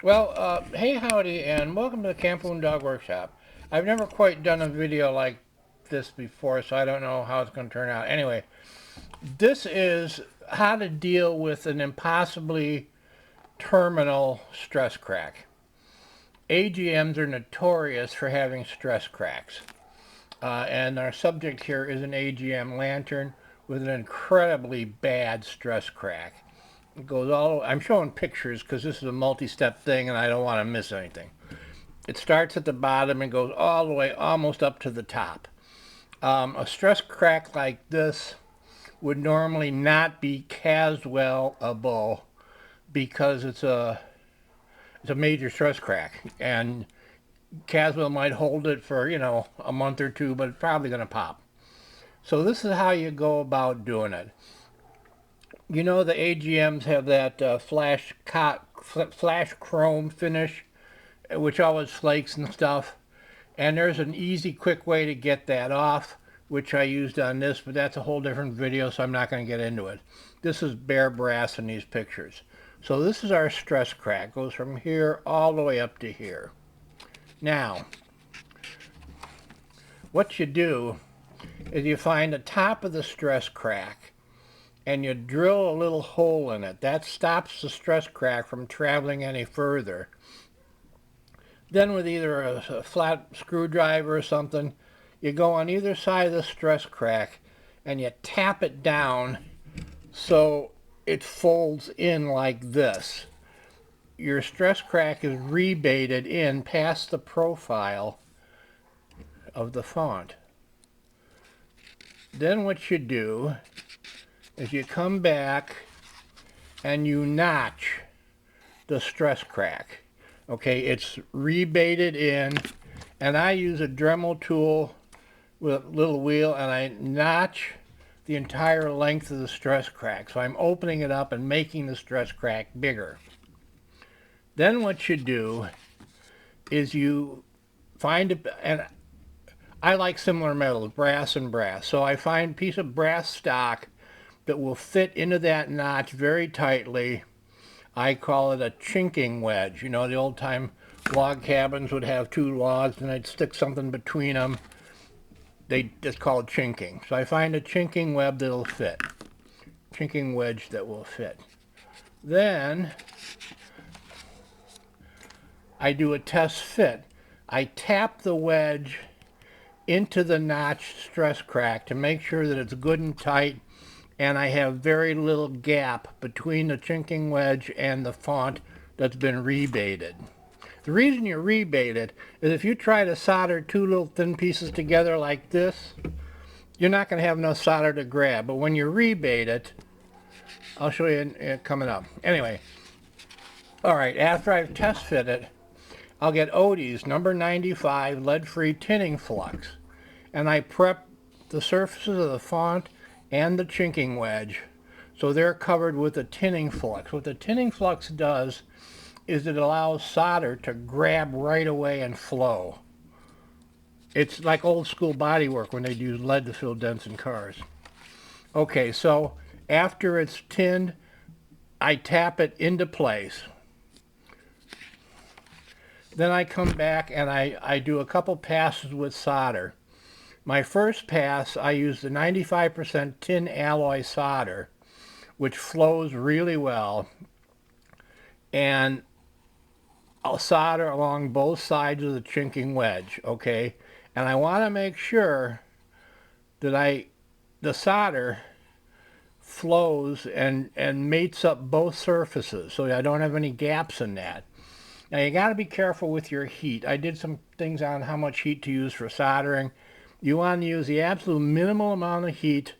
Hey howdy, and welcome to the Campoon Dog Workshop. I've never quite done a video like this before, so I don't know how it's going to turn out. Anyway, this is how to deal with an impossibly terminal stress crack. AGMs are notorious for having stress cracks. And our subject here is an AGM lantern with an incredibly bad stress crack. It goes all, I'm showing pictures because this is a multi-step thing and I don't want to miss anything. It starts at the bottom and goes all the way almost up to the top. A stress crack like this would normally not be Caswellable because it's a major stress crack, and Caswell might hold it for a month or two, but it's probably going to pop. So this is how you go about doing it. You know the AGMs have that flash chrome finish, which always flakes and stuff. And there's an easy, quick way to get that off, which I used on this, but that's a whole different video, so I'm not going to get into it. This is bare brass in these pictures. So this is our stress crack. It goes from here all the way up to here. Now, what you do is you find the top of the stress crack and you drill a little hole in it. That stops the stress crack from traveling any further. Then with either a flat screwdriver or something, you go on either side of the stress crack and you tap it down so it folds in like this. Your stress crack is rebaited in past the profile of the font. Then what you do is you come back and you notch the stress crack. Okay, it's rebaited in, and I use a Dremel tool with a little wheel, and I notch the entire length of the stress crack. So I'm opening it up and making the stress crack bigger. Then what you do is you find and I like similar metals, brass and brass. So I find a piece of brass stock that will fit into that notch very tightly. I call it a chinking wedge. You know, the old time log cabins would have two logs and I'd stick something between them. It's called chinking. So I find a chinking web that'll fit. Chinking wedge that will fit. Then I do a test fit. I tap the wedge into the notch stress crack to make sure that it's good and tight, and I have very little gap between the chinking wedge and the font that's been rebaited. The reason you rebait it is if you try to solder two little thin pieces together like this, you're not going to have enough solder to grab. But when you rebait it, I'll show you coming up. Anyway, all right, after I've test fit it, I'll get Odie's number 95 lead-free tinning flux, and I prep the surfaces of the font and the chinking wedge so they're covered with a tinning flux. What the tinning flux does is it allows solder to grab right away and flow. It's like old school body work when they'd use lead to fill dents in cars. Okay, so after it's tinned, I tap it into place. Then I come back and I do a couple passes with solder. My first pass, I use the 95% tin alloy solder, which flows really well. And I'll solder along both sides of the chinking wedge, okay? And I want to make sure that the solder flows and mates up both surfaces so I don't have any gaps in that. Now you got to be careful with your heat. I did some things on how much heat to use for soldering. You want to use the absolute minimal amount of heat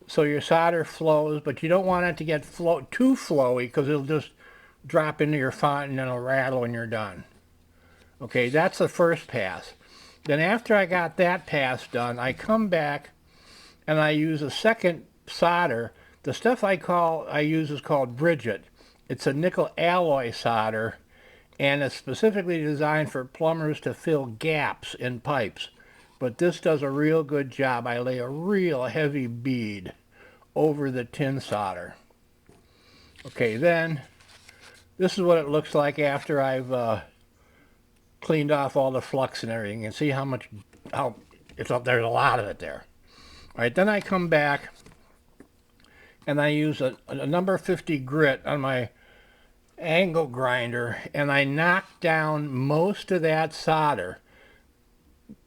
so your solder flows, but you don't want it to get too flowy because it'll just drop into your font and then it'll rattle when you're done. Okay, that's the first pass. Then after I got that pass done, I come back and I use a second solder. The stuff I use is called Bridget. It's a nickel alloy solder, and it's specifically designed for plumbers to fill gaps in pipes. But this does a real good job. I lay a real heavy bead over the tin solder. Okay, then This is what it looks like after I've cleaned off all the flux and everything. You can see how it's up. There's a lot of it there. All right, then I come back and I use a number 50 grit on my angle grinder, and I knock down most of that solder.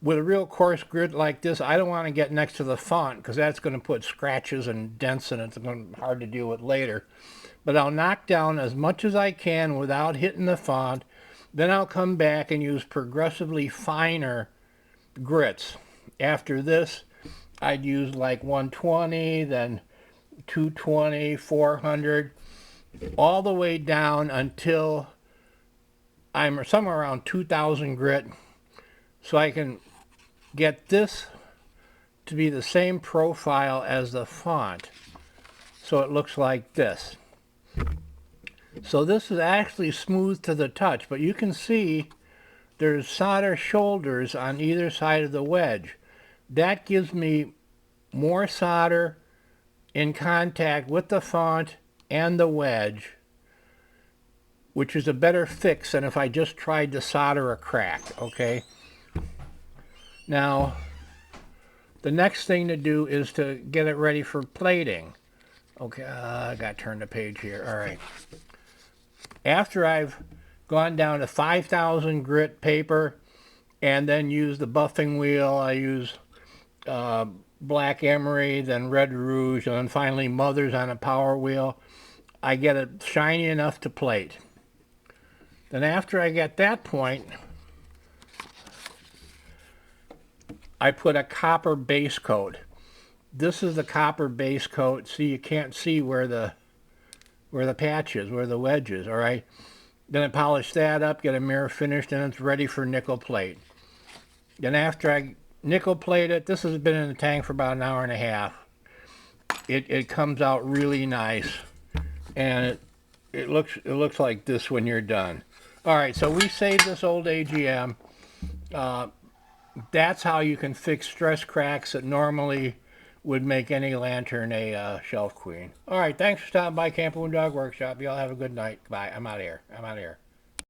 With a real coarse grit like this, I don't want to get next to the font because that's going to put scratches and dents in it. It's going to be hard to deal with later. But I'll knock down as much as I can without hitting the font. Then I'll come back and use progressively finer grits. After this, I'd use like 120, then 220, 400, all the way down until I'm somewhere around 2,000 grit, so I can get this to be the same profile as the font. So it looks like this. So this is actually smooth to the touch, but you can see there's solder shoulders on either side of the wedge. That gives me more solder in contact with the font and the wedge, which is a better fix than if I just tried to solder a crack, okay? Now, the next thing to do is to get it ready for plating. Okay, I got to turn the page here. All right. After I've gone down to 5,000 grit paper and then use the buffing wheel, I use black emery, then red rouge, and then finally Mother's on a power wheel. I get it shiny enough to plate. Then after I get that point, I put a copper base coat. This is the copper base coat. See, you can't see where the patch is, where the wedge is, all right? Then I polish that up, get a mirror finished, and it's ready for nickel plate. Then after I nickel plate it, this has been in the tank for about an hour and a half. It comes out really nice, and it looks like this when you're done. All right, so we saved this old AGM. That's how you can fix stress cracks that normally would make any lantern a shelf queen. All right, thanks for stopping by Camp Dog Workshop. Y'all have a good night. Bye. I'm out of here.